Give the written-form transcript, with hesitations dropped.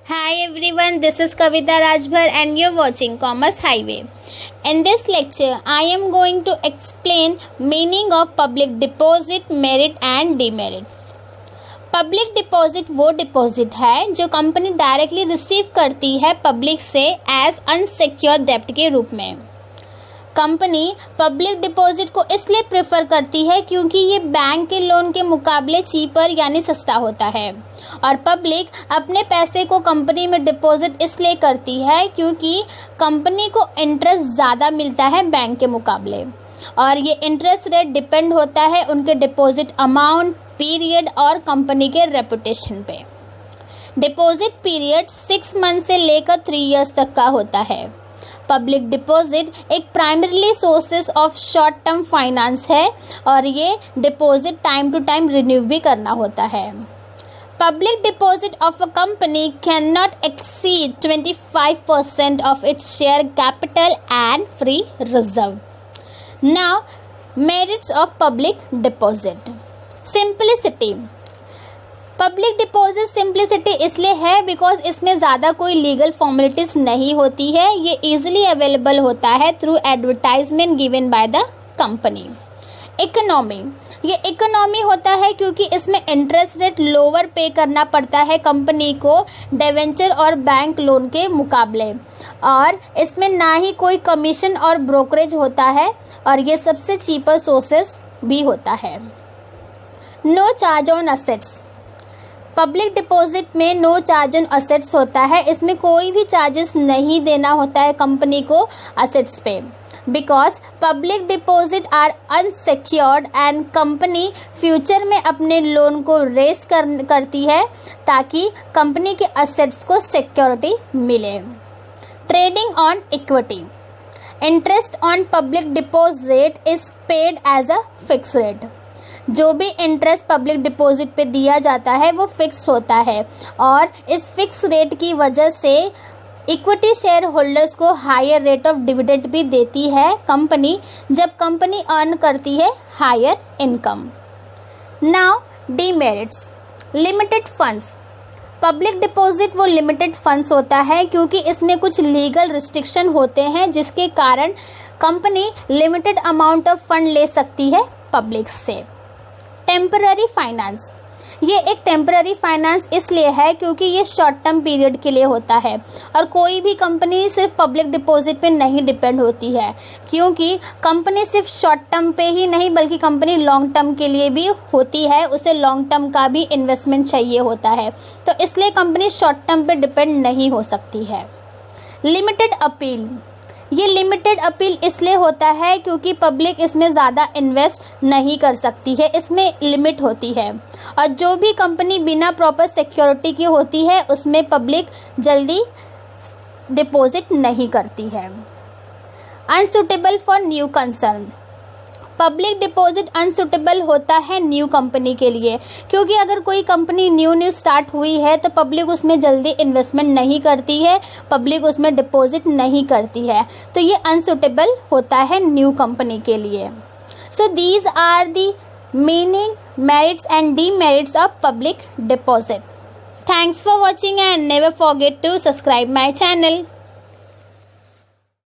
Hi everyone, this is Kavita Rajbhar and you're watching Commerce Highway. In this lecture, I am going to explain meaning of public deposit, merit and demerits. Public deposit वो deposit है जो company directly receive करती है public से as unsecured डेब्ट के रूप में। कंपनी पब्लिक डिपॉजिट को इसलिए प्रेफर करती है क्योंकि ये बैंक के लोन के मुकाबले चीपर यानी सस्ता होता है और पब्लिक अपने पैसे को कंपनी में डिपॉजिट इसलिए करती है क्योंकि कंपनी को इंटरेस्ट ज़्यादा मिलता है बैंक के मुकाबले और ये इंटरेस्ट रेट डिपेंड होता है उनके डिपॉजिट अमाउंट, पीरियड और कंपनी के रेपुटेशन पे। डिपॉजिट पीरियड 6 मंथ से लेकर 3 इयर्स तक का होता है। पब्लिक डिपॉजिट एक primarily sources of short term finance है और ये deposit time to time renew भी करना होता है। Public deposit of a company cannot exceed 25% of its share capital and free reserve. Now, merits of public deposit. Simplicity. Public deposit simplicity इसलिए है because इसमें ज़्यादा कोई लीगल फॉर्मेलिटीज नहीं होती है। ये इजीली अवेलेबल होता है through advertisement given by the company. Economy, ये इकोनॉमी होता है क्योंकि इसमें इंटरेस्ट रेट लोअर पे करना पड़ता है कंपनी को डिवेंचर और बैंक लोन के मुकाबले और इसमें ना ही कोई कमीशन और ब्रोकरेज होता है और ये सबसे चीपर सोर्सेस भी होता है। No charge on assets, public deposit में नो चार्ज ऑन असेट्स होता है। इसमें कोई भी चार्जेस नहीं देना होता है कंपनी को असेट्स पे because public deposit are unsecured and company future में अपने लोन को रेस करती है ताकि कंपनी के असेट्स को सिक्योरिटी मिले। Trading on equity, interest on public deposit is paid as a fix rate. जो भी इंटरेस्ट पब्लिक डिपॉजिट पे दिया जाता है वो फिक्स होता है और इस फिक्स रेट की वजह से इक्विटी शेयर होल्डर्स को हायर रेट ऑफ डिविडेंड भी देती है कंपनी जब कंपनी अर्न करती है higher income. Now demerits, limited funds. Public deposit वो लिमिटेड फंड्स होता है क्योंकि इसमें कुछ लीगल रिस्ट्रिक्शन होते हैं जिसके कारण company limited amount of fund ले सकती है पब्लिक से। टेम्पररी फाइनेंस, ये एक टेम्पररी फाइनेंस इसलिए है क्योंकि ये शॉर्ट टर्म पीरियड के लिए होता है और कोई भी कंपनी सिर्फ पब्लिक डिपॉजिट पे नहीं डिपेंड होती है क्योंकि कंपनी सिर्फ शॉर्ट टर्म पे ही नहीं बल्कि कंपनी लॉन्ग टर्म के लिए भी होती है, उसे लॉन्ग टर्म का भी इन्वेस्टमेंट चाहिए होता है तो इसलिए कंपनी शॉर्ट टर्म पे डिपेंड नहीं हो सकती है। लिमिटेड अपील, ये लिमिटेड अपील इसलिए होता है क्योंकि पब्लिक इसमें ज़्यादा इन्वेस्ट नहीं कर सकती है, इसमें लिमिट होती है और जो भी कंपनी बिना प्रॉपर सिक्योरिटी की होती है उसमें पब्लिक जल्दी डिपॉजिट नहीं करती है। Unsuitable for new concern, public deposit unsuitable होता है न्यू कंपनी के लिए क्योंकि अगर कोई कंपनी न्यू स्टार्ट हुई है तो पब्लिक उसमें जल्दी इन्वेस्टमेंट नहीं करती है, पब्लिक उसमें डिपॉजिट नहीं करती है तो ये अनसुटेबल होता है न्यू कंपनी के लिए। So these are the meaning, merits and demerits of public deposit. Thanks for watching and never forget to subscribe my channel.